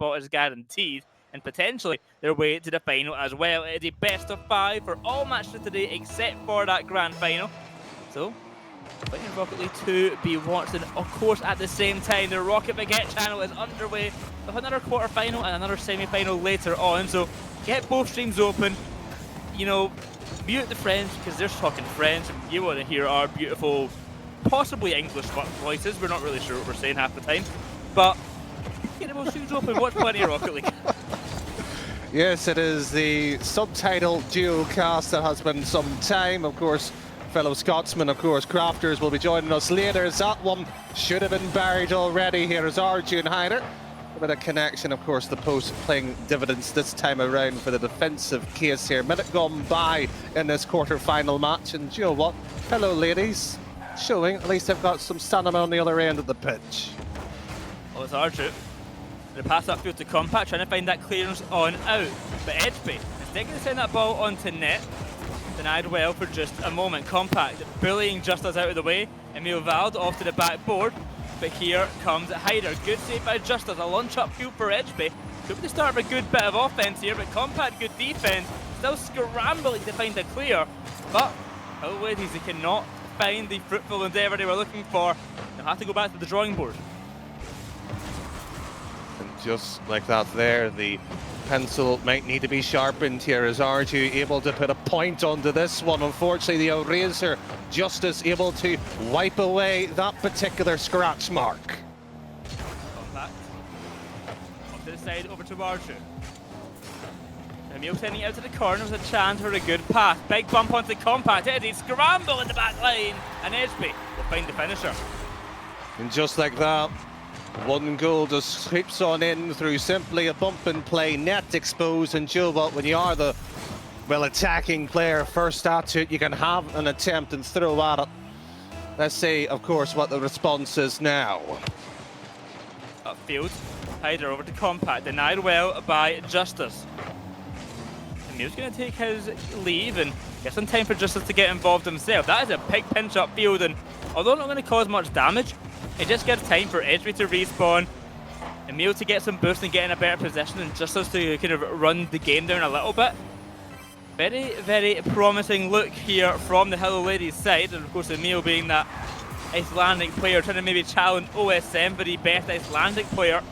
spot is guaranteed, and potentially their way to the final as well. It is a best of 5 for all matches today except for that grand final. So, Fighting Rocket League 2 be watched, and of course at the same time the Rocket Baguette channel is underway with another quarter-final and another semi-final later on. So get both streams open, you know, mute the French because they're talking French and you want to hear our beautiful, possibly English voices. We're not really sure what we're saying half the time, but get both streams open, watch plenty of Rocket League. Yes, it is the subtitle duo cast that has been some time. Of course, fellow Scotsman, of course, Crafters will be joining us later. That one should have been buried already. Here is ARJU and HYDERR. A bit of connection, of course, the post playing dividends this time around for the defensive case here. Minute gone by in this quarter-final match, and you know what? Hello, ladies. Showing at least they've got some stamina on the other end of the pitch. Well, it's ARJU. The pass upfield to Compact, trying to find that clearance on out. But EJBY, instead of sending that ball onto net, denied well for just a moment. Compact bullying JUSTUZZZ out of the way. EMILVALD off to the backboard. But here comes HYDERR. Good save by JUSTUZZZ. A launch upfield for EJBY. Could be the start of a good bit of offense here, but Compact good defense. Still scrambling to find a clear. But oh wait, they cannot find the fruitful endeavour they were looking for. They'll have to go back to the drawing board. And just like that there, the pencil might need to be sharpened here as ARJU able to put a point onto this one. Unfortunately, the Eraser JUSTUZZZ able to wipe away that particular scratch mark. Compact. Off to the side, over to ARJU. Emil sending it out to the corner with a chance for a good pass. Big bump onto Compact. Eddie scramble in the back line, and EJBY will find the finisher. And just like that, one goal just creeps on in through simply a bump and play, net exposed, and you know what, when you are the, well, attacking player first at it, you can have an attempt and throw at it. Let's see, of course, what the response is now. Upfield, HYDERR over to Compact, denied well by JUSTUZZZ. Emil's going to take his leave and get some time for JUSTUZZZ to get involved himself. That is a big pinch upfield, and although not going to cause much damage, it just gives time for EJBY to respawn, Emil to get some boost and get in a better position, and JUSTUZZZ to kind of run the game down a little bit. Very, very promising look here from the Hello Ladies side, and of course Emil being that Icelandic player, trying to maybe challenge OSM for the best Icelandic player.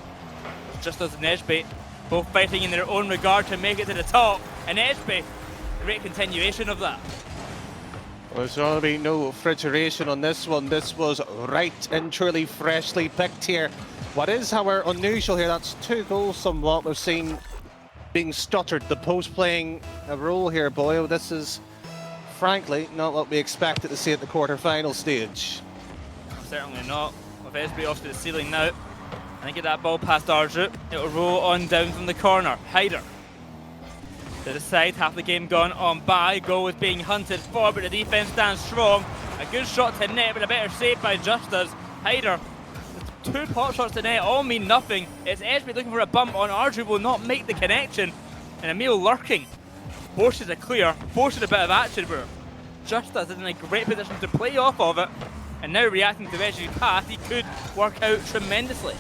JUSTUZZZ and EJBY both fighting in their own regard to make it to the top, and EJBY, great continuation of that. Well, there's going to be no refrigeration on this one. This was right and truly freshly picked here. What is, however, unusual here, that's 2 goals somewhat. We've seen being stuttered, the post playing a role here, Boyle. This is, frankly, not what we expected to see at the quarter-final stage. Certainly not. With EJBY off to the ceiling now. And get that ball past ARJU. It'll roll on down from the corner. HYDERR to the side, half the game gone on by. Goal is being hunted for, but the defense stands strong. A good shot to net, but a better save by JUSTUZZZ. HYDERR, 2 pop shots to net all mean nothing. It's EJBY looking for a bump on ARJU, will not make the connection. And Emil lurking, forces a clear, forces a bit of action where JUSTUZZZ is in a great position to play off of it. And now reacting to EJBY's pass, he could work out tremendously.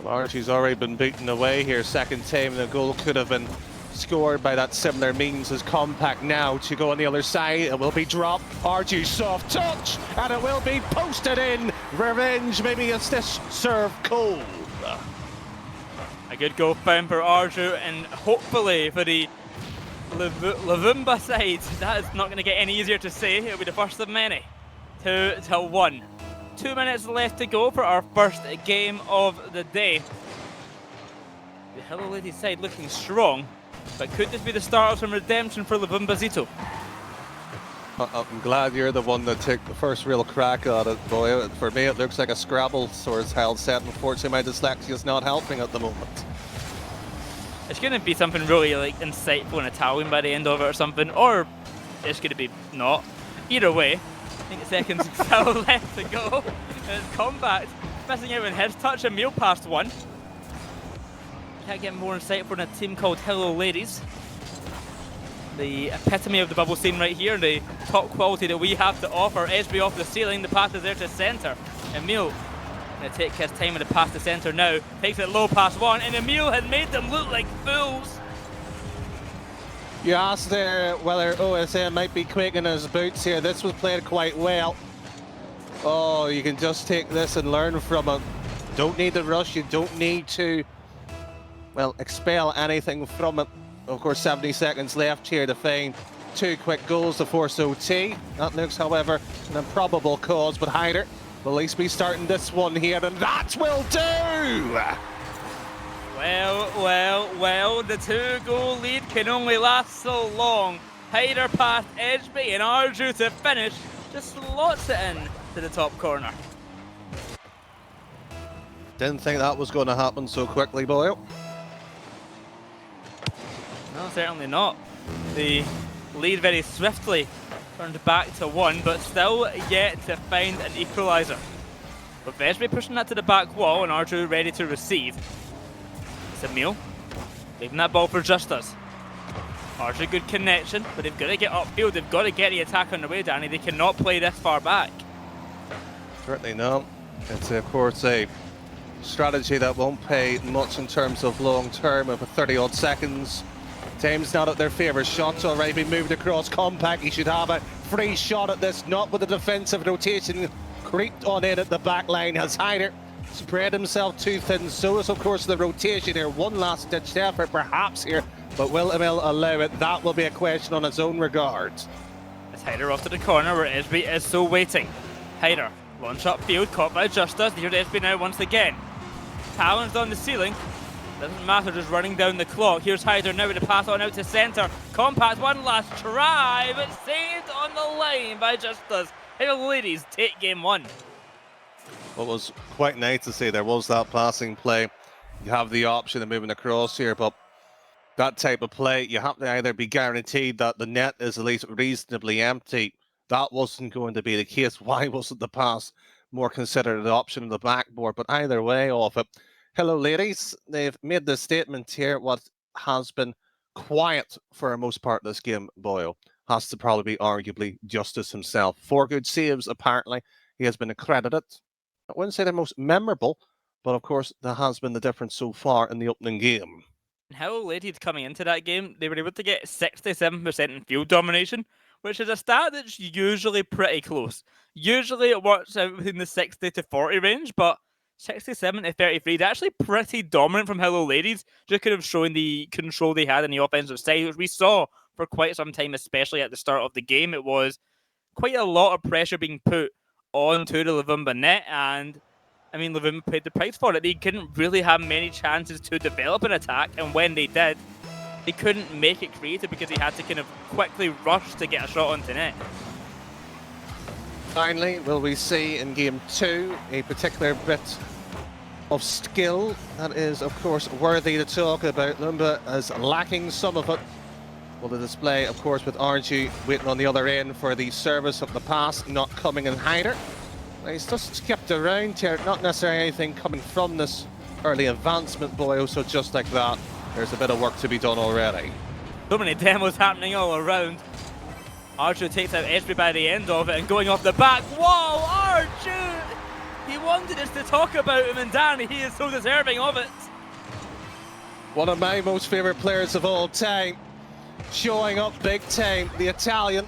Well, ARJU's already been beaten away here. Second time the goal could have been scored by that similar means as Compact now to go on the other side. It will be dropped. ARJU soft touch, and it will be posted in. Revenge, maybe it's this serve cold. A good goal found for ARJU, and hopefully for the Lavumba side, that is not going to get any easier to say. It'll be the first of many. 2-1. 2 minutes left to go for our first game of the day. The Hello Ladies side looking strong. But could this be the start of some redemption for Lavumbazito? I'm glad you're the one that took the first real crack at it, boy. For me, it looks like a Scrabble sort of tile set. Unfortunately, my dyslexia is not helping at the moment. It's going to be something really like insightful and Italian by the end of it or something, or it's going to be not. Either way, I think seconds still left to go. And it's Compact missing out on his touch. Emil past one. Can't get more insightful than a team called Hello Ladies. The epitome of the bubble scene right here, the top quality that we have to offer. EJBY off the ceiling, the pass is there to centre. Emil Gonna take his time with the pass to centre now. Takes it low past one, and Emil had made them look like fools. You asked there whether OSM might be quick in his boots here. This was played quite well. Oh, you can just take this and learn from it. Don't need to rush, you don't need to, well, expel anything from it. Of course, 70 seconds left here to find 2 quick goals to force OT. That looks, however, an improbable cause, but HYDERR will at least be starting this one here, and that will do! Well, the 2-goal lead can only last so long. HYDERR past EJBY and ARJU to finish, just slots it in to the top corner. Didn't think that was going to happen so quickly, Boyle. No, certainly not. The lead very swiftly turned back to 1, but still yet to find an equaliser. But EJBY pushing that to the back wall and ARJU ready to receive. It's Emil, leaving that ball for JUSTUZZZ. ARJU good connection, but they've got to get upfield, they've got to get the attack on the way, Danny. They cannot play this far back. Certainly not. It's of course a strategy that won't pay much in terms of long term. With 30 odd seconds, time's not at their favour. Shots already been moved across. Compact, he should have a free shot at this, not with the defensive rotation creeped on in at the back line. Has HYDERR spread himself too thin? So is of course the rotation here. One last ditched effort perhaps here, but will Emil allow it? That will be a question on its own regard. It's HYDERR off to the corner where EJBY is still waiting. HYDERR launch upfield, caught by JUSTUZZZ. Here's EJBY now once again. Talons on the ceiling. Doesn't matter, just running down the clock. Here's HYDERR now with the pass on out to centre. Compact, one last try, but saved on the line by JUSTUZZZ. Hey, ladies, take game 1. What was quite nice to see, there was that passing play. You have the option of moving across here, but that type of play, you have to either be guaranteed that the net is at least reasonably empty. That wasn't going to be the case. Why wasn't the pass more considered an option on the backboard? But either way off it. Hello, ladies. They've made this statement here. What has been quiet for the most part of this game, Boyle, has to probably be arguably JUSTUZZZ himself. 4 good saves, apparently. He has been accredited. I wouldn't say they're most memorable, but of course, there has been the difference so far in the opening game. How late coming into that game, they were able to get 67% in field domination, which is a stat that's usually pretty close. Usually it works out within the 60 to 40 range, but 67 to 33 is actually pretty dominant from Hello Ladies, just kind of showing the control they had in the offensive side, which we saw for quite some time, especially at the start of the game. It was quite a lot of pressure being put onto the Luvumba net, and I mean, Luvumba paid the price for it. They couldn't really have many chances to develop an attack, and when they did, they couldn't make it creative because they had to kind of quickly rush to get a shot onto net. Finally, will we see in game 2 a particular bit of skill that is, of course, worthy to talk about? Lumba is lacking some of it. Well, the display, of course, with ARJU waiting on the other end for the service of the pass, not coming in HYDERR. He's just skipped around here, not necessarily anything coming from this early advancement, Boyle, so just like that, there's a bit of work to be done already. So many demos happening all around. ARJU takes out EJBY by the end of it, and going off the back wall, ARJU! He wanted us to talk about him, and Danny, he is so deserving of it. One of my most favourite players of all time, showing up big time, the Italian,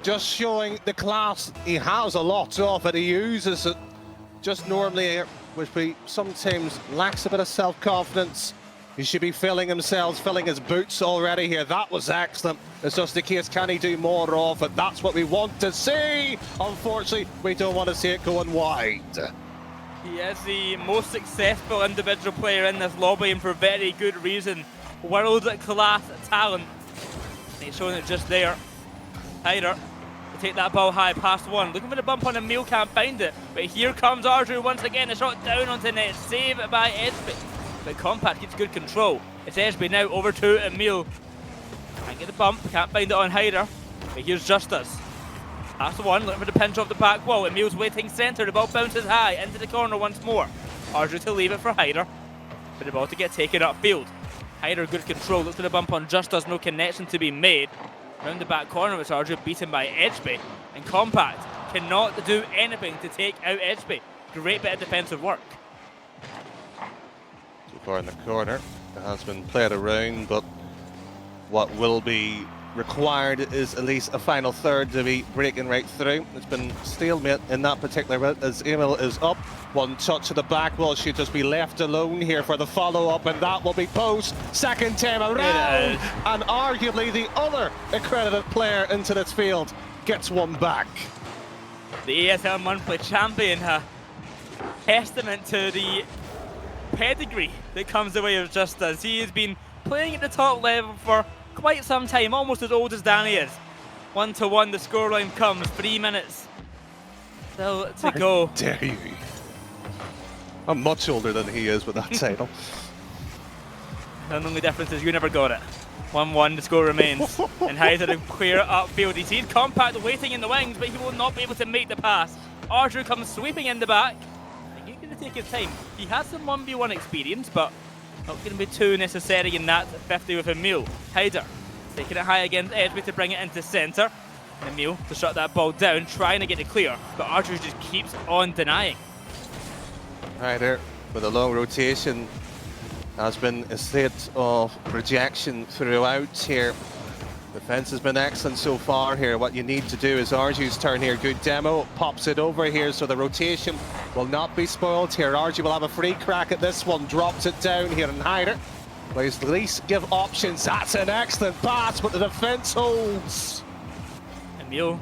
just showing the class. He has a lot of it, he uses it just normally, which he sometimes lacks a bit of self-confidence. He should be filling his boots already here. That was excellent. It's just the case, can he do more of it? That's what we want to see. Unfortunately, we don't want to see it going wide. He is the most successful individual player in this lobby, and for very good reason. World-class talent. And he's showing it just there. HYDERR to take that ball high past 1. Looking for the bump on Emil, can't find it. But here comes ARJU once again. A shot down onto net. Save by EJBY. But Compact gets good control. It's EJBY now over to Emil. Can't get the bump, can't find it on HYDERR. But here's JUSTUZZZ. Past 1, looking for the pinch off the back wall. Emil's waiting centre, the ball bounces high, into the corner once more. ARJU to leave it for HYDERR. For the ball to get taken upfield. HYDERR good control, looks for the bump on JUSTUZZZ, no connection to be made. Round the back corner, which ARJU beaten by EJBY. And Compact cannot do anything to take out EJBY. Great bit of defensive work. So far in the corner, it has been played around, but what will be required is at least a final third to be breaking right through. It's been stalemate in that particular bit as Emil is up. One touch to the back wall, should just be left alone here for the follow-up, and that will be post. Second time around, and arguably the other accredited player into this field gets one back. The ESL monthly champion, testament to the pedigree that comes away with JUSTUZZZ. He has been playing at the top level for quite some time, almost as old as Danny is. 1-1, the scoreline comes, 3 minutes still to go. How dare you? I'm much older than he is with that title. The only difference is you never got it. 1-1, the score remains. And HYDERR clear upfield. He sees Compact waiting in the wings, but he will not be able to make the pass. ARJU comes sweeping in the back. He's going to take his time. He has some 1v1 experience, but not going to be too necessary in that 50 with Emil. HYDERR taking it high against EJBY to bring it into centre. And Emil to shut that ball down, trying to get it clear, but ARJU just keeps on denying. HYDERR with a long rotation has been a state of rejection throughout here. Defense has been excellent so far here. What you need to do is ARJU's turn here. Good demo, pops it over here, so the rotation will not be spoiled here. ARJU will have a free crack at this one, drops it down here, and HYDERR plays at least give options. That's an excellent pass, but the defense holds. Emil,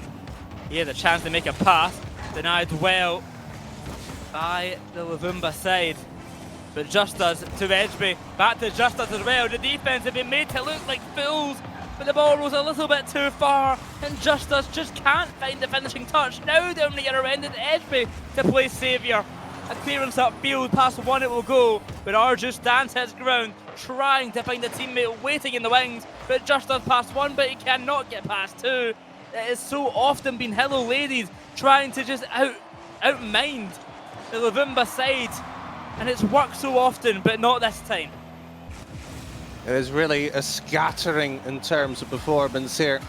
he has a chance to make a pass, denied well by the Luvumba side. But JUSTUZZZ to EJBY, back to JUSTUZZZ as well. The defense have been made to look like fools, but the ball rolls a little bit too far, and JUSTUZZZ just can't find the finishing touch. Now down the other end, it's EJBY to play saviour. A clearance upfield, past one it will go, but ARJU stands his ground, trying to find a teammate waiting in the wings, but JUSTUZZZ past one, but he cannot get past two. It has so often been Hello Ladies trying to just outmind the Luvumba side, and it's worked so often, but not this time. It is really a scattering in terms of performance here.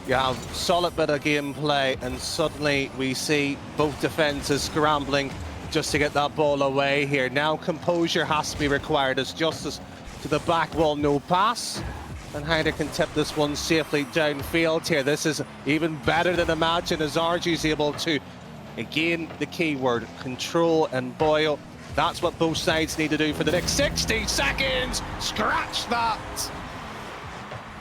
You have solid bit of gameplay, and suddenly we see both defenses scrambling just to get that ball away here. Now composure has to be required as JUSTUZZZ to the back wall, no pass. And HYDERR can tip this one safely downfield here. This is even better than imagined as ARJU's able to, again, the key word, control and boil. That's what both sides need to do for the next 60 seconds. Scratch that.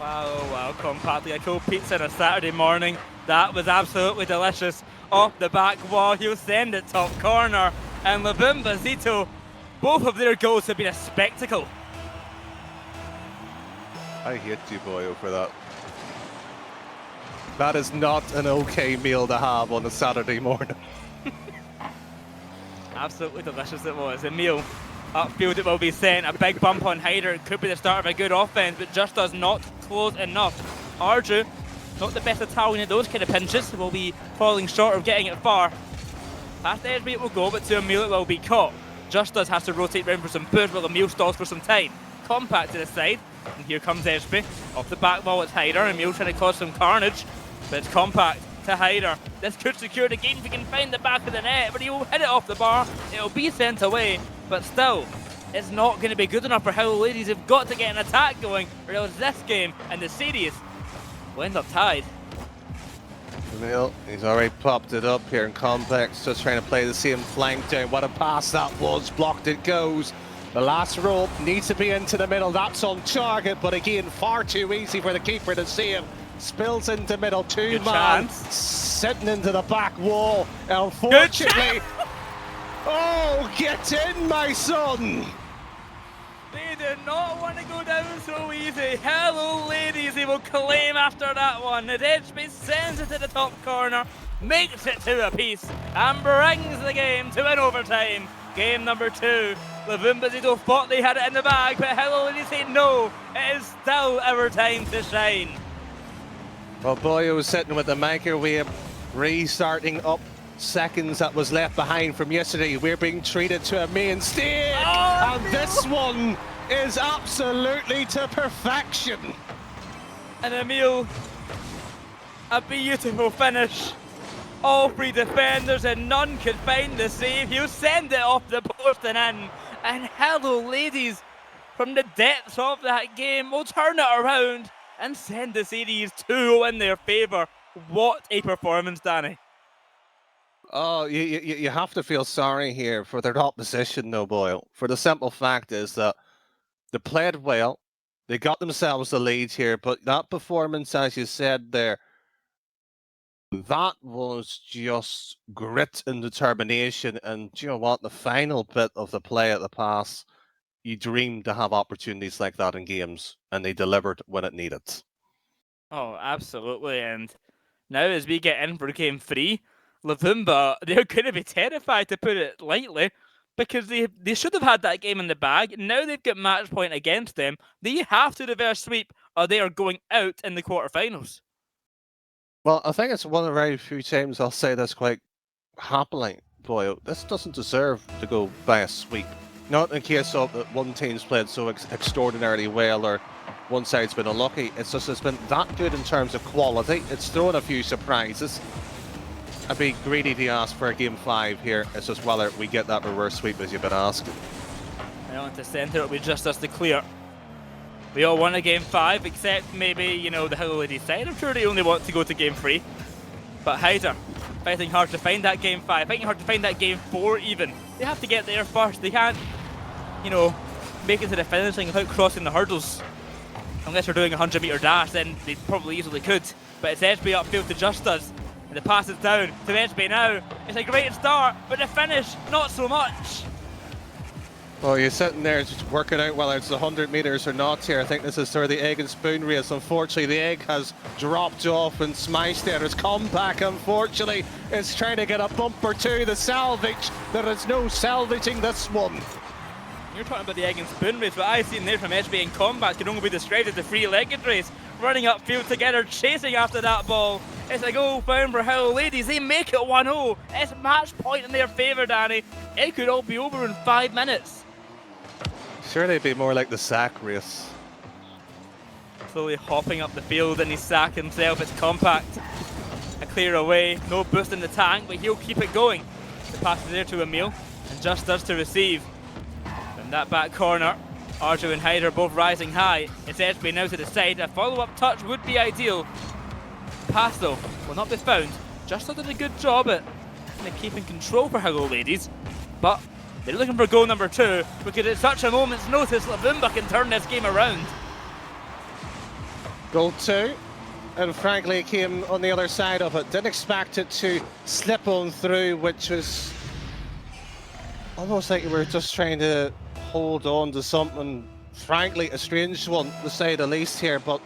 Wow, compactly a cold pizza on a Saturday morning. That was absolutely delicious. Off the back wall, he'll send it top corner. And Luvumba, Zito, both of their goals have been a spectacle. I hate you, Boyo, for that. That is not an okay meal to have on a Saturday morning. Absolutely delicious it was. Emil, upfield it will be sent. A big bump on HYDERR. It could be the start of a good offense, but JUSTUZZZ not close enough. ARJU, not the best Italian at those kind of pinches, will be falling short of getting it far. Past EJBY it will go, but to Emil it will be caught. JUSTUZZZ has to rotate round for some boost while Emil stalls for some time. Compact to the side, and here comes EJBY. Off the back wall it's HYDERR. Emil trying to cause some carnage, but it's Compact to HYDERR. This could secure the game if he can find the back of the net, but he will hit it off the bar. It'll be sent away, but still, it's not going to be good enough for Hello Ladies. Have got to get an attack going, or else this game and the series will end up tied. Emil, he's already popped it up here in Complex, just trying to play the same flank down. What a pass that was, blocked it goes. The last rope needs to be into the middle, that's on target, but again, far too easy for the keeper to save. Spills into middle, two-man, sitting into the back wall. Unfortunately, oh, get in, my son! They do not want to go down so easy. Hello Ladies, they will claim after that one. The EJBY sends it to the top corner, makes it to a piece, and brings the game to an overtime. Game number 2. Luvumba Zito thought they had it in the bag, but Hello Ladies say no. It is still our time to shine. Well, Boyo was sitting with the microwave, restarting up seconds that was left behind from yesterday. We're being treated to a main stage, and this one is absolutely to perfection. And Emil, a beautiful finish. all three defenders and none could find the save. He'll send it off the post and in. And hello, ladies, from the depths of that game, will turn it around and send the series 2-0 in their favour. What a performance, Danny. Oh, you have to feel sorry here for their opposition, though, Boyle. For the simple fact is that they played well. They got themselves the lead here, but that performance, as you said there, that was just grit and determination. And do you know what? The final bit of the play at the pass, you dream to have opportunities like that in games, and they delivered when it needed. Oh, absolutely. And now as we get in for game 3, Luvumba, they're going to be terrified, to put it lightly, because they should have had that game in the bag. Now they've got match point against them. They have to reverse sweep or they are going out in the quarterfinals. Well, I think it's one of the very few times I'll say this quite happily, Boyle. This doesn't deserve to go by a sweep. Not in case of that one team's played so extraordinarily well or one side's been unlucky. It's just it's been that good in terms of quality. It's thrown a few surprises. I'd be greedy to ask for a game 5 here. It's just whether we get that reverse sweep as you've been asking. Now into centre, it'll be just us to clear. We all want a game 5, except maybe, you know, the Hello Ladies side. I'm sure they only want to go to game 3. But HYDERR, fighting hard to find that game 5, fighting hard to find that game 4 even. They have to get there first. They can't, you know, make it to the finishing without crossing the hurdles. Unless they're doing a 100-metre dash, then they probably easily could. But it's EJBY upfield to JUSTUZZZ. And the pass is down to EJBY now. It's a great start, but the finish, not so much. Well, you're sitting there just working out whether it's 100 metres or not here. I think this is sort of the egg and spoon race. Unfortunately, the egg has dropped off and smashed there. It's come back, unfortunately. It's trying to get a bump or two. The salvage, there is no salvaging this one. You're talking about the egg and spoon race. What I've seen there from EJBY in combat can only be described as the three-legged race. Running upfield together, chasing after that ball. It's a goal found for Hello Ladies. They make it 1-0. It's match point in their favour, Danny. It could all be over in 5 minutes. Sure, they'd be more like the sack race. Slowly hopping up the field and he sack himself. It's compact. A clear away. No boost in the tank, but he'll keep it going. The pass is there to Emil and JUSTUZZZ to receive. From that back corner, ARJU and HYDERR both rising high. It's EJBY now to the side. A follow-up touch would be ideal. Pass though will not be found. JUSTUZZZ did a good job at keeping control for Hello Ladies, but they're looking for goal number 2 because at such a moment's notice, Luvumba can turn this game around. Goal 2, and frankly, it came on the other side of it. Didn't expect it to slip on through, which was almost like we were just trying to hold on to something, frankly, a strange one to say the least here, but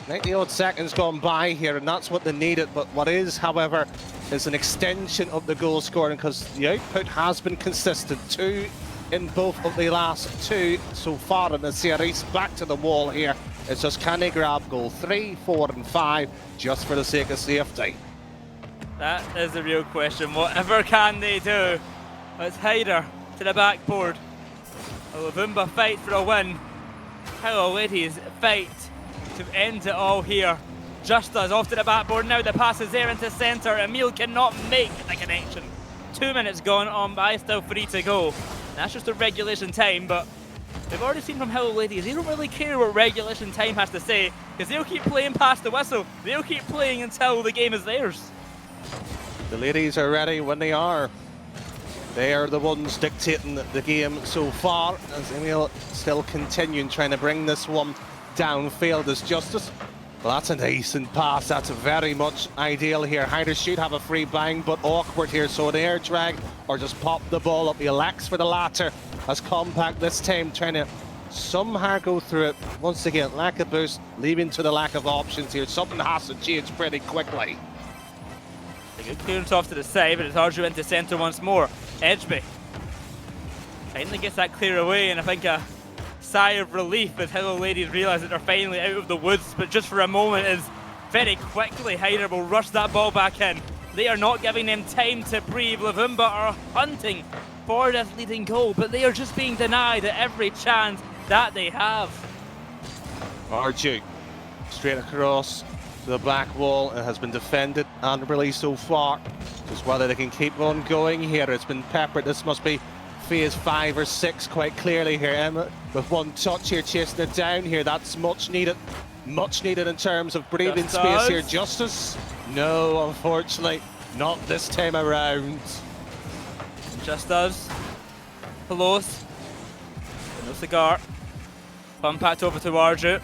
90 odd seconds gone by here, and that's what they needed. But what is, however, is an extension of the goal scoring because the output has been consistent. 2 in both of the last 2 so far in the series. Back to the wall here. It's just can they grab goal 3, 4, and 5 just for the sake of safety? That is the real question. Whatever can they do? It's HYDERR to the backboard. Luvumba fight for a win. Hello Ladies fight to end it all here. JUSTUZZZ off to the backboard now. The pass is there into centre. Emil cannot make the connection. 2 minutes gone on by, still 3 to go. That's just a regulation time, but we've already seen from Hello Ladies, they don't really care what regulation time has to say, because they'll keep playing past the whistle. They'll keep playing until the game is theirs. The ladies are ready when they are. They are the ones dictating the game so far, as Emil still continuing trying to bring this one downfield as JUSTUZZZ. Well, that's a decent pass. That's very much ideal here. HYDERR should have a free bang, but awkward here. So an air drag or just pop the ball up. He elects for the latter as compact this time, trying to somehow go through it. Once again, lack of boost, leading to the lack of options here. Something has to change pretty quickly. A good clearance off to the side, but it's ARJU into centre once more. EJBY finally gets that clear away, and I think a sigh of relief as Hello Ladies realise that they're finally out of the woods, but just for a moment as very quickly HYDERR will rush that ball back in. They are not giving them time to breathe. Luvumba are hunting for this leading goal, but they are just being denied at every chance that they have. ARJU straight across to the back wall and has been defended and released so far. Just whether they can keep on going here. It's been peppered. This must be phase 5 or 6 quite clearly here. Emma with one touch here, chasing it down here. That's much needed. Much needed in terms of breathing space here. Justice? No, unfortunately, not this time around. JUSTUZZZ. Close. No cigar. Compact over to ARJU.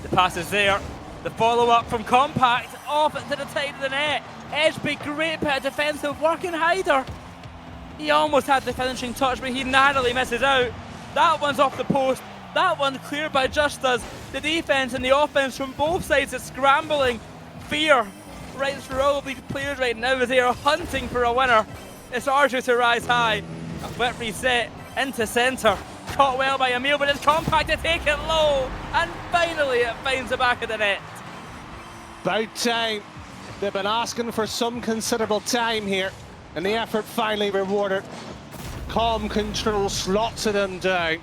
The pass is there. The follow-up from Compact off into the side of the net. EJBY, great bit of defensive work in HYDERR. He almost had the finishing touch, but he narrowly misses out. That one's off the post. That one cleared by JUSTUZZZ. The defense and the offense from both sides is scrambling. Fear right through all of these players right now as they are hunting for a winner. It's ARJU to rise high. A quick reset into centre. Caught well by Emil, but it's Compact to take it low. And finally it finds the back of the net. About time. They've been asking for some considerable time here, and the effort finally rewarded. Calm control slots it in down.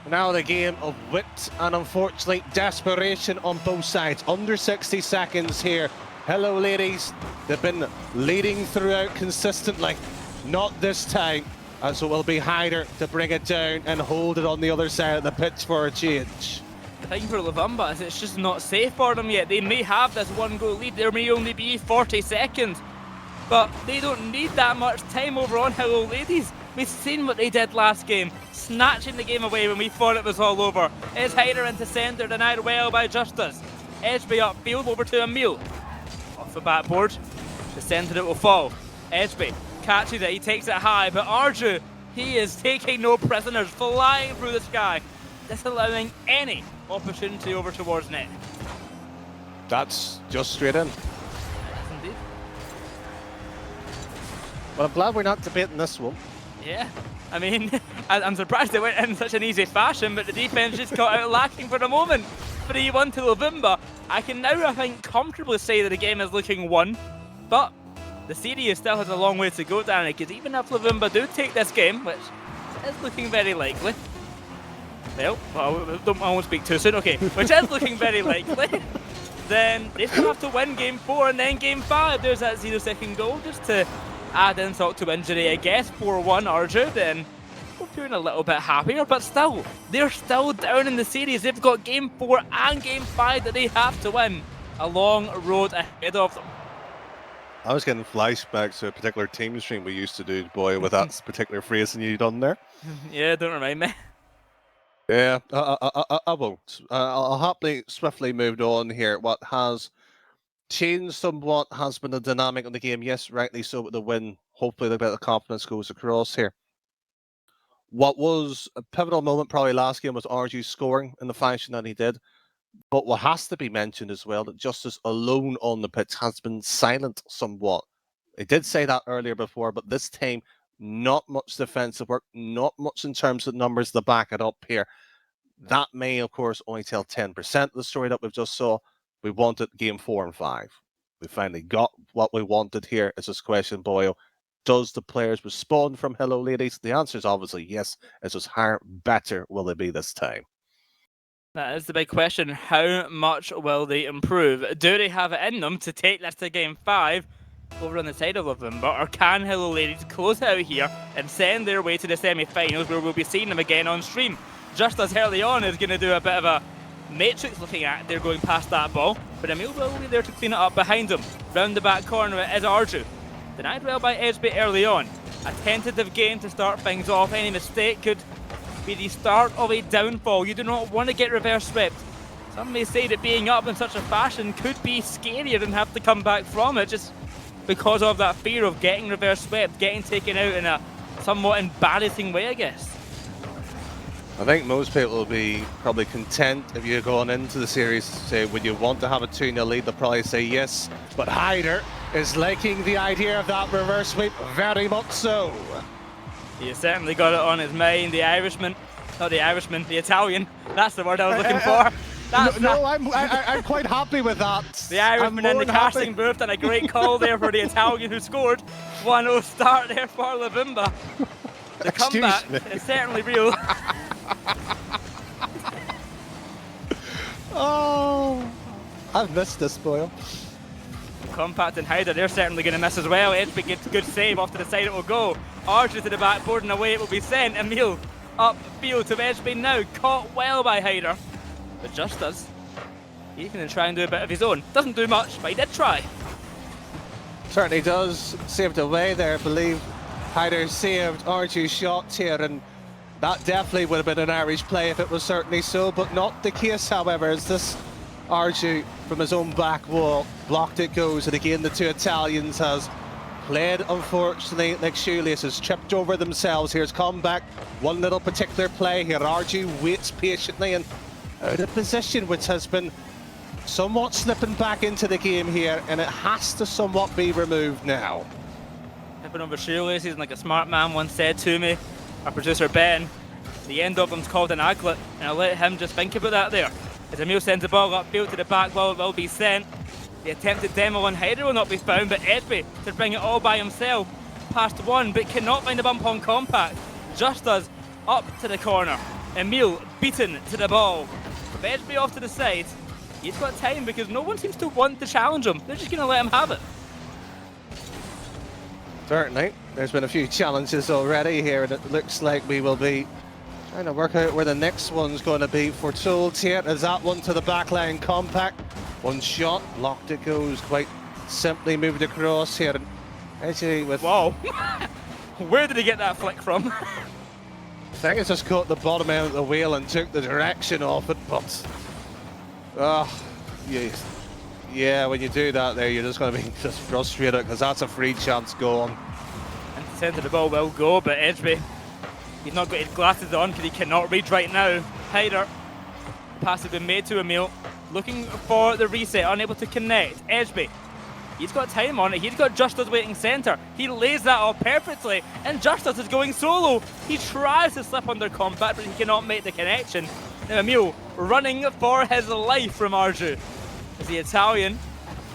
Now the game of wit and unfortunately desperation on both sides. Under 60 seconds here. Hello ladies, they've been leading throughout consistently. Not this time, as it will be HYDERR to bring it down and hold it on the other side of the pitch for a change. The thing for Luvumba is it's just not safe for them yet. They may have this 1-goal lead, there may only be 40 seconds, but they don't need that much time over on Hello Ladies. We've seen what they did last game, snatching the game away when we thought it was all over. It's HYDERR into centre, denied well by JUSTUZZZ. EJBY upfield over to Emil. Off the backboard, the centre it will fall. EJBY catches it, he takes it high, but ARJU, he is taking no prisoners, flying through the sky, disallowing any opportunity over towards net. That's just straight in. Yes, indeed. Well, I'm glad we're not debating this one. Yeah, I mean, I'm surprised it went in such an easy fashion, but the defense just got out lacking for the moment. 3-1 to Luvumba. I can now, I think, comfortably say that the game is looking won, but the series still has a long way to go, Danny, because even if Luvumba do take this game, which is looking very likely, well, I won't speak too soon, okay, which is looking very likely, then they still have to win game 4 and then game 5. There's that 0-second goal just to add insult to injury, I guess. 4-1 ARJU, then we're feeling a little bit happier, but still, they're still down in the series. They've got game 4 and game 5 that they have to win. A long road ahead of them. I was getting flashbacks to a particular team stream we used to do, boy, with that particular phrasing you done there. Yeah, don't remind me. Yeah, I won't. I'll happily, swiftly moved on here. What has changed somewhat has been the dynamic of the game. Yes, rightly so, with the win. Hopefully the bit of confidence goes across here. What was a pivotal moment probably last game was ARJU scoring in the fashion that he did. But what has to be mentioned as well, that JUSTUZZZ alone on the pitch has been silent somewhat. I did say that earlier before, but this time, not much defensive work, not much in terms of numbers to back it up here. That may, of course, only tell 10% of the story that we've just saw. We wanted game 4 and 5. We finally got what we wanted here. It's this question, Boyle. Does the players respond from Hello Ladies? The answer is obviously yes. It's just how better will they be this time? That is the big question. How much will they improve? Do they have it in them to take this to game 5 over on the side of Luvumba, or can Hello Ladies close it out here and send their way to the semi-finals where we'll be seeing them again on stream? JUSTUZZZ early on is going to do a bit of a matrix looking at. They're going past that ball, but Emil will be there to clean it up behind him. Round the back corner it is ARJU. Denied well by EJBY early on. A tentative game to start things off. Any mistake could be the start of a downfall. You do not want to get reverse swept. Some may say that being up in such a fashion could be scarier than have to come back from it, just because of that fear of getting reverse swept, getting taken out in a somewhat embarrassing way, I guess. I think most people will be probably content if you're going into the series, say, would you want to have a 2-0 lead? They'll probably say yes, but HYDERR is liking the idea of that reverse sweep very much so. He certainly got it on his mind. The Irishman, not the Irishman, the Italian, that's the word I was looking for. I'm quite happy with that. The Irishman in the casting booth, and a great call there for the Italian who scored. 1-0 start there for Luvumba. The comeback is certainly real. Oh, I've missed this, Boyle. Compact and HYDERR, they're certainly going to miss as well. EJBY gets a good save, off to the side it will go. ARJU to the backboard and away it will be sent. Emil upfield to EJBY now, caught well by HYDERR. But JUSTUZZZ, he can try and do a bit of his own. Doesn't do much, but he did try. Certainly does. Saved away there, I believe. HYDERR saved ARJU's shots here, and that definitely would have been an Irish play if it was certainly so, but not the case, however, as this ARJU from his own back wall blocked it goes, and again the two Italians has played, unfortunately, like shoelaces, tripped over themselves. Here's comeback, one little particular play here. ARJU waits patiently and out of position, which has been somewhat slipping back into the game here, and it has to somewhat be removed now. Tripping over shoelaces, and like a smart man once said to me, our producer Ben, the end of them's called an aglet, and I'll let him just think about that there. As Emil sends the ball upfield to the back wall, it will be sent. The attempted demo on HYDERR will not be found, but EJBY to bring it all by himself. Past one, but cannot find a bump on Compact. JUSTUZZZ up to the corner. Emil beaten to the ball. With EJBY off to the side, he's got time because no one seems to want to challenge him. They're just going to let him have it. Certainly. There's been a few challenges already here, and it looks like we will be trying to work out where the next one's going to be foretold here. As that one to the backline, Compact. One shot, blocked it goes, quite simply moved across here. And actually with... Whoa! Where did he get that flick from? I think it's just caught the bottom end of the wheel and took the direction off it, but... Yeah, when you do that there, you're just going to be just frustrated because that's a free chance gone. And the centre of the ball will go, but EJBY, he's not got his glasses on because he cannot read right now. HYDERR, pass has been made to Emil, looking for the reset, unable to connect. EJBY, he's got time on it, he's got JUSTUZZZ waiting centre. He lays that off perfectly, and JUSTUZZZ is going solo. He tries to slip under Compact, but he cannot make the connection. Now Emil running for his life from ARJU. As the Italian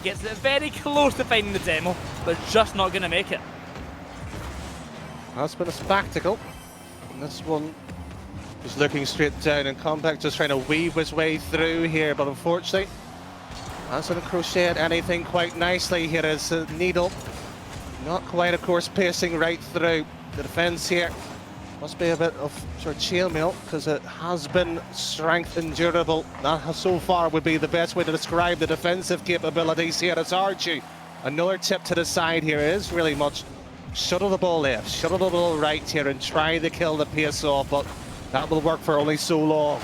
gets it very close to finding the demo, but just not going to make it. That's been a spectacle. And this one is looking straight down, and Compact just trying to weave his way through here, but unfortunately hasn't crocheted anything quite nicely here as Needle. Not quite, of course, pacing right through the defence here. Must be a bit of sort of chainmail because it has been strength and durable. That so far would be the best way to describe the defensive capabilities here. It's ARJU. Another tip to the side here is really much shuttle the ball left, shuttle the ball right here and try to kill the pace off, but that will work for only so long.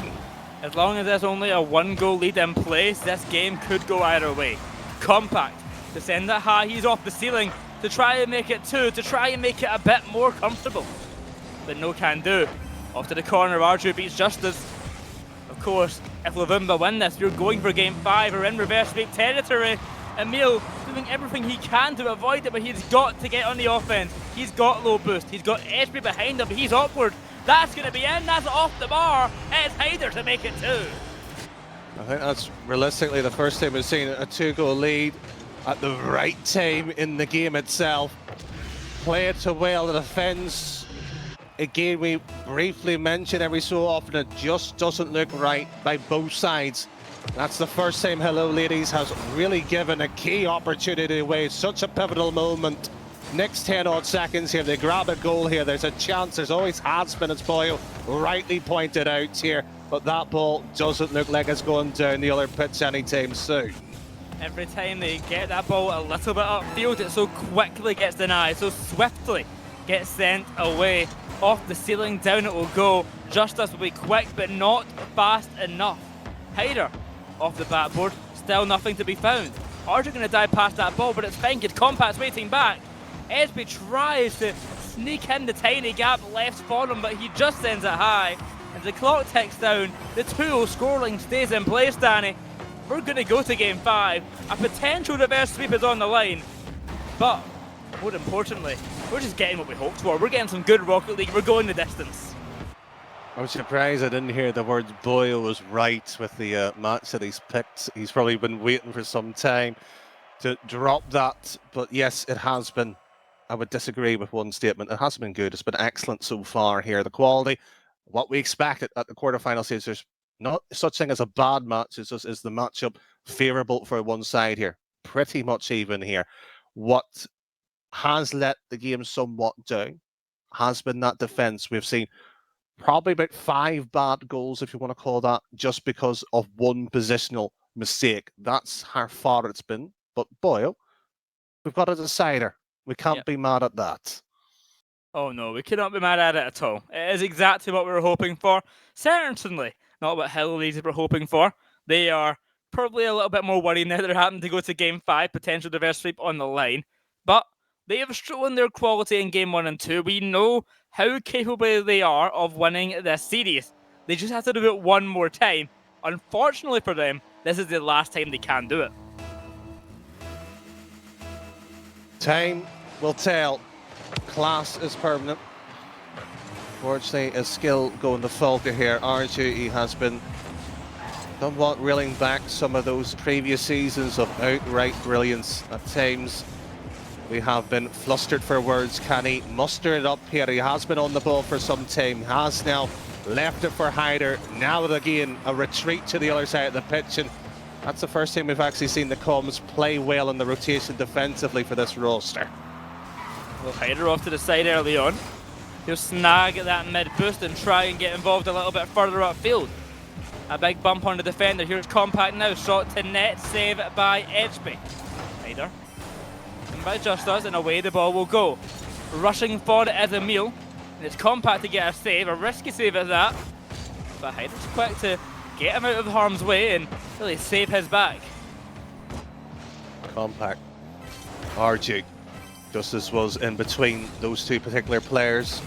As long as there's only a 1-goal lead in place, this game could go either way. Compact to send it high, he's off the ceiling to try and make it 2, to try and make it a bit more comfortable. But no can do. Off to the corner, ARJU beats JUSTUZZZ. Of course, if Luvumba win this, you're going for game 5 or in reverse sweep territory. Emil doing everything he can to avoid it, but he's got to get on the offense. He's got low boost, he's got EJBY behind him, he's awkward. That's going to be in, that's off the bar. It's HYDERR to make it 2. I think that's realistically the first time we've seen a 2-goal lead at the right time in the game itself. Play it to well, the defense. Again, we briefly mention every so often it just doesn't look right by both sides. That's the first time Hello Ladies has really given a key opportunity away. Such a pivotal moment. Next 10 odd seconds here, they grab a goal here. There's a chance, there's always has been, as Boyle rightly pointed out here. But that ball doesn't look like it's going down the other pitch anytime soon. Every time they get that ball a little bit upfield, it so quickly gets denied, so swiftly gets sent away. Off the ceiling, down it will go. JUSTUZZZ will be quick, but not fast enough. HYDERR off the backboard, still nothing to be found. ARJU going to dive past that ball, but it's fine, good. Compact's waiting back. EJBY tries to sneak in the tiny gap left for him, but he just sends it high. As the clock ticks down, the 2-0 scoreline stays in place, Danny. We're going to go to game 5. A potential reverse sweep is on the line, but more importantly, we're just getting what we hoped for. We're getting some good Rocket League. We're going the distance. I'm surprised I didn't hear the words Boyle was right with the match that he's picked. He's probably been waiting for some time to drop that. But yes, it has been. I would disagree with one statement. It hasn't been good. It's been excellent so far here. The quality, what we expected at the quarterfinal stage, there's not such thing as a bad match. It's just is the matchup favourable for one side here. pretty much even here. What has let the game somewhat down has been that defense. We've seen probably about 5 bad goals, if you want to call that, just because of one positional mistake. That's how far it's been. But Boyle, we've got a decider. We can't be mad at that. Oh no, we cannot be mad at it at all. It is exactly what we were hoping for. Certainly not what Hello Ladies were hoping for. They are probably a little bit more worried now they're having to go to Game 5, potential reverse sweep on the line. But they have shown their quality in Game 1 and 2. We know how capable they are of winning this series. They just have to do it one more time. Unfortunately for them, this is the last time they can do it. Time will tell. Class is permanent. Fortunately, a skill going to falter here. ARJU has been somewhat reeling back some of those previous seasons of outright brilliance at times. We have been flustered for words. Can he muster it up here? He has been on the ball for some time. Has now left it for HYDERR. Now again, a retreat to the other side of the pitch. And that's the first time we've actually seen the Coms play well in the rotation defensively for this roster. Well, HYDERR off to the side early on. He'll snag at that mid boost and try and get involved a little bit further upfield. A big bump on the defender. Here's Compact now. Shot to net. Save by EJBY. HYDERR. And by JUSTUZZZ, and away the ball will go. Rushing for it is EMIL. And it's Compact to get a save. A risky save at that. But HYDERR's quick to get him out of harm's way and really save his back. Compact. ARJU. JUSTUZZZ was in between those two particular players.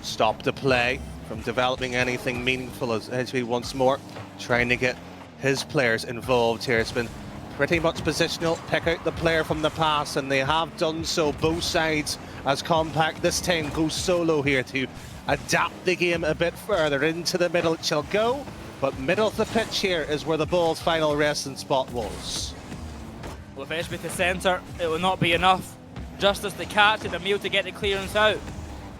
Stopped the play from developing anything meaningful as EJBY once more trying to get his players involved here. It's been pretty much positional, pick out the player from the pass, and they have done so both sides as Compact this time goes solo here to adapt the game a bit further. Into the middle it shall go, but middle of the pitch here is where the ball's final resting spot was. Well, if EJBY to centre, it will not be enough. JUSTUZZZ to catch and EMIL to get the clearance out.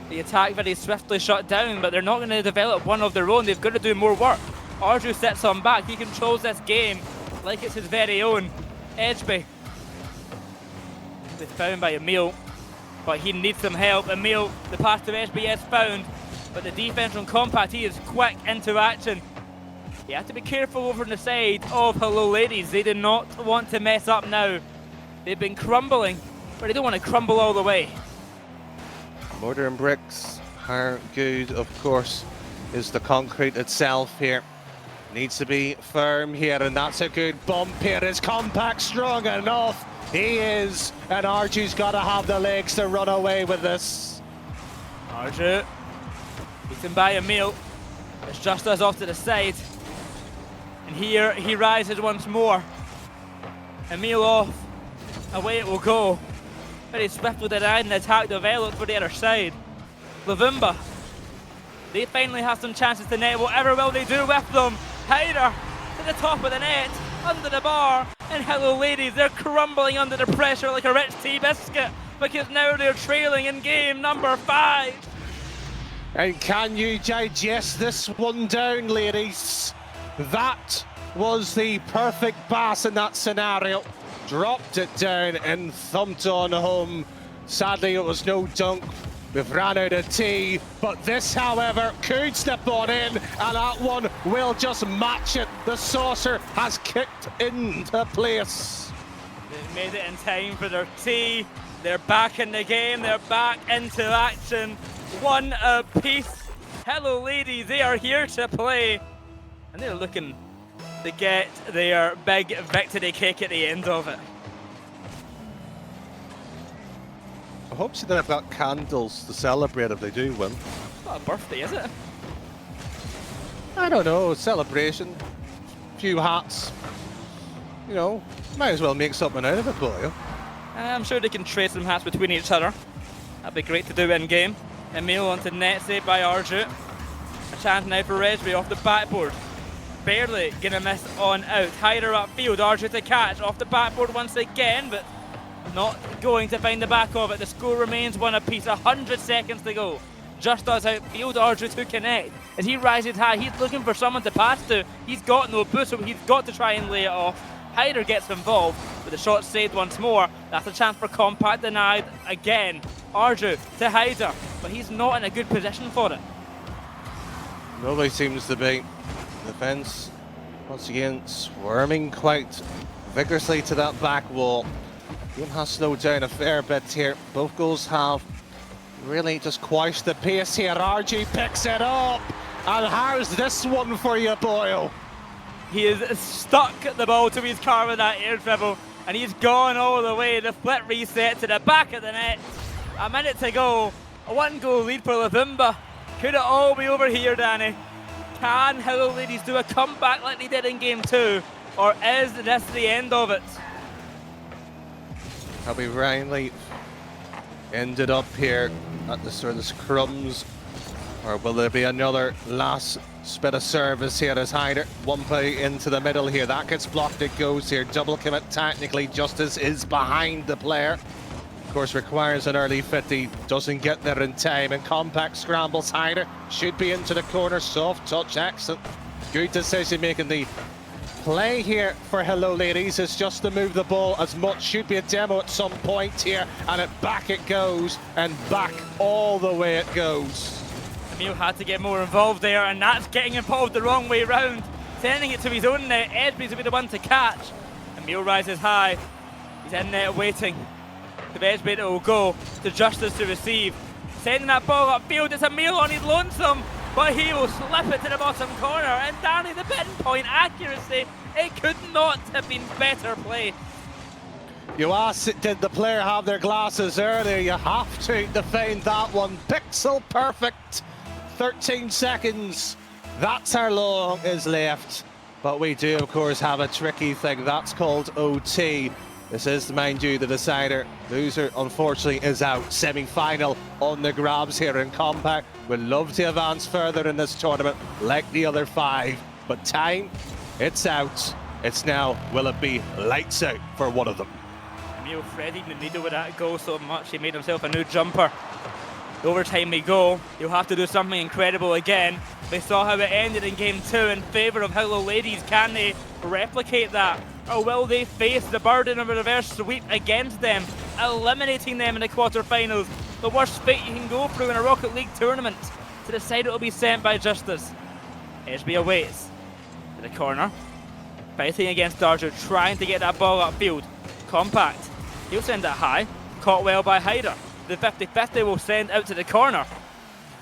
The attack very swiftly shut down, but they're not going to develop one of their own. They've got to do more work. ARJU sits on back. He controls this game like it's his very own. EJBY is found by EMIL, but he needs some help. EMIL, the pass to EJBY is found, but the defense from Compact, he is quick into action. You have to be careful over on the side of Hello Ladies. They do not want to mess up now. They've been crumbling, but they don't want to crumble all the way. Mortar and bricks, how good, of course, is the concrete itself here. Needs to be firm here, and that's a good bump here. Is Compact strong enough? He is, and ARJU's got to have the legs to run away with this. ARJU, beaten by EMIL. It's JUSTUZZZ off to the side. And here he rises once more. EMIL off, away it will go. Very swiftly denied and attack developed for the other side. Lavumba, they finally have some chances to net. Whatever will they do with them? HYDERR to the top of the net, under the bar, and Hello Ladies, they're crumbling under the pressure like a rich tea biscuit because now they're trailing in game number 5. And can you digest this one down, ladies? That was the perfect pass in that scenario. Dropped it down and thumped on home. Sadly, it was no dunk. We've ran out of tea, but this, however, could step on in, and that one will just match it. The saucer has kicked into place. They've made it in time for their tea. They're back in the game. They're back into action. One apiece. Hello Ladies, they are here to play, and they're looking to get their big victory kick at the end of it. I hope so that I've got candles to celebrate if they do win. It's not a birthday, is it? I don't know, celebration, few hats. You know, might as well make something out of it, boy. I'm sure they can trade some hats between each other. That'd be great to do in game. EMIL onto net save by ARJU. A chance now for EJBY off the backboard. Barely gonna miss on out. HYDERR upfield, ARJU to catch off the backboard once again, but not going to find the back of it. The score remains one apiece, 100 seconds to go. JUSTUZZZ outfield, ARJU to connect. As he rises high, he's looking for someone to pass to. He's got no boost, so he's got to try and lay it off. HYDERR gets involved, but the shot saved once more. That's a chance for Compact denied again. ARJU to HYDERR, but he's not in a good position for it. Nobody seems to be. Defense, once again, swarming quite vigorously to that back wall. Game has slowed down a fair bit here. Both goals have really just quashed the pace here. ARJU picks it up. And how's this one for you, Boyle? He is stuck the ball to his car with that air dribble, and he's gone all the way. The flip reset to the back of the net. A minute to go. A 1-goal lead for Lavumba. Could it all be over here, Danny? Can Hello Ladies do a comeback like they did in game 2? Or is this the end of it? Abby Riley ended up here at the sort of scrums. Or will there be another last bit of service here as HYDERR? One play into the middle here. That gets blocked, it goes here. Double commit technically. Justice is behind the player. Of course, requires an early 50. Doesn't get there in time. And Compact scrambles HYDERR. Should be into the corner. Soft touch, excellent. Good decision making. The play here for Hello Ladies is just to move the ball as much. Should be a demo at some point here. And back it goes. And back all the way it goes. Emil had to get more involved there, and that's getting involved the wrong way round. Sending it to his own net. EJBY will be the one to catch. Emil rises high. He's in net waiting. The EJBY will go to Justice to receive. Sending that ball upfield. It's Emil on his lonesome, but he will slip it to the bottom corner. And Danny, the pinpoint accuracy. It could not have been better play. You asked, did the player have their glasses earlier? You have to defend that one. Pixel perfect. 13 seconds. That's how long is left. But we do, of course, have a tricky thing. That's called OT. This is, mind you, the decider. Loser, unfortunately, is out. Semi-final on the grabs here in Compact. Would love to advance further in this tournament, like the other 5. But time, it's out. It's now, will it be lights out for one of them? Emil threading the needle with that goal so much, he made himself a new jumper. Overtime we go. He'll have to do something incredible again. We saw how it ended in game 2 in favour of Hello Ladies. Can they replicate that? Or will they face the burden of a reverse sweep against them, eliminating them in the quarterfinals? The worst fate you can go through in a Rocket League tournament. To decide it will be sent by Justice. EJBY awaits. To the corner. Fighting against ARJU, trying to get that ball upfield. Compact. He'll send it high. Caught well by HYDERR. The 50-50 will send out to the corner.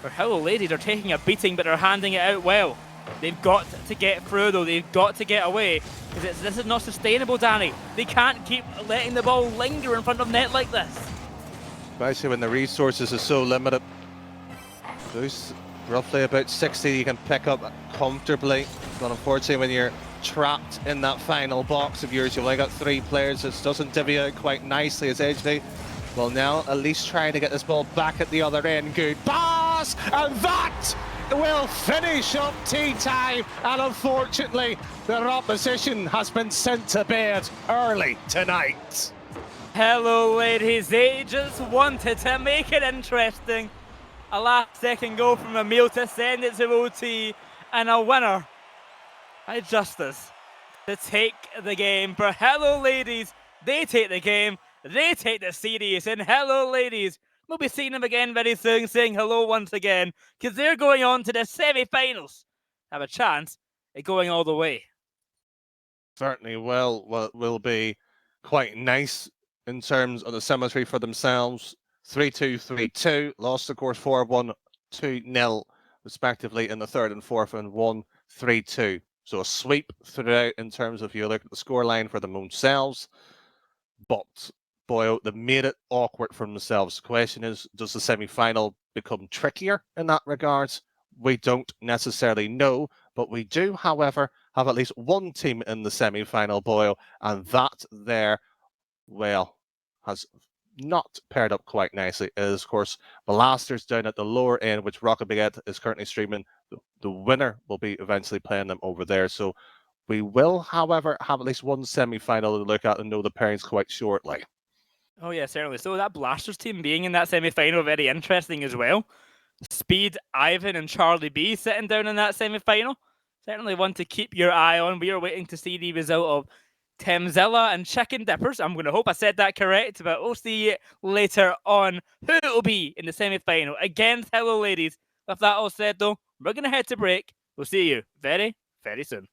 For Hello Ladies are taking a beating, but they're handing it out well. They've got to get through though, they've got to get away. Because this is not sustainable, Danny. They can't keep letting the ball linger in front of net like this. Especially when the resources are so limited. There's roughly about 60 you can pick up comfortably. But unfortunately when you're trapped in that final box of yours, you've only got 3 players. This doesn't divvy out quite nicely as EJBY will now at least trying to get this ball back at the other end. Good pass, and that will finish up tea time. And unfortunately, their opposition has been sent to bed early tonight. Hello Ladies, they just wanted to make it interesting. A last-second goal from Emil to send it to OT, and a winner by Justice to take the game. For Hello Ladies, they take the game. They take the series, and Hello Ladies, we'll be seeing them again very soon, saying hello once again, because they're going on to the semi-finals. Have a chance at going all the way. Certainly will be quite nice in terms of the symmetry for themselves. 3-2, 3-2, lost of course 4-1, 2-0 respectively in the third and fourth, and 1-3-2. So a sweep throughout in terms of, if you look at the scoreline for themselves, but boy, they made it awkward for themselves. The question is, does the semi-final become trickier in that regards? We don't necessarily know, but we do, however, have at least one team in the semi-final, Boyle, and that there, well, has not paired up quite nicely. It is, of course, Blasters down at the lower end, which Rocket Baguette is currently streaming. The winner will be eventually playing them over there. So we will, however, have at least one semi-final to look at and know the pairings quite shortly. Oh yeah, certainly. So that Blasters team being in that semi-final, very interesting as well. Speed, Ivan and Charlie B sitting down in that semi-final. Certainly one to keep your eye on. We are waiting to see the result of Temzilla and Chicken Dippers. I'm going to hope I said that correct, but we'll see later on who it will be in the semi-final against Hello Ladies. With that all said, though, we're going to head to break. We'll see you very, very soon.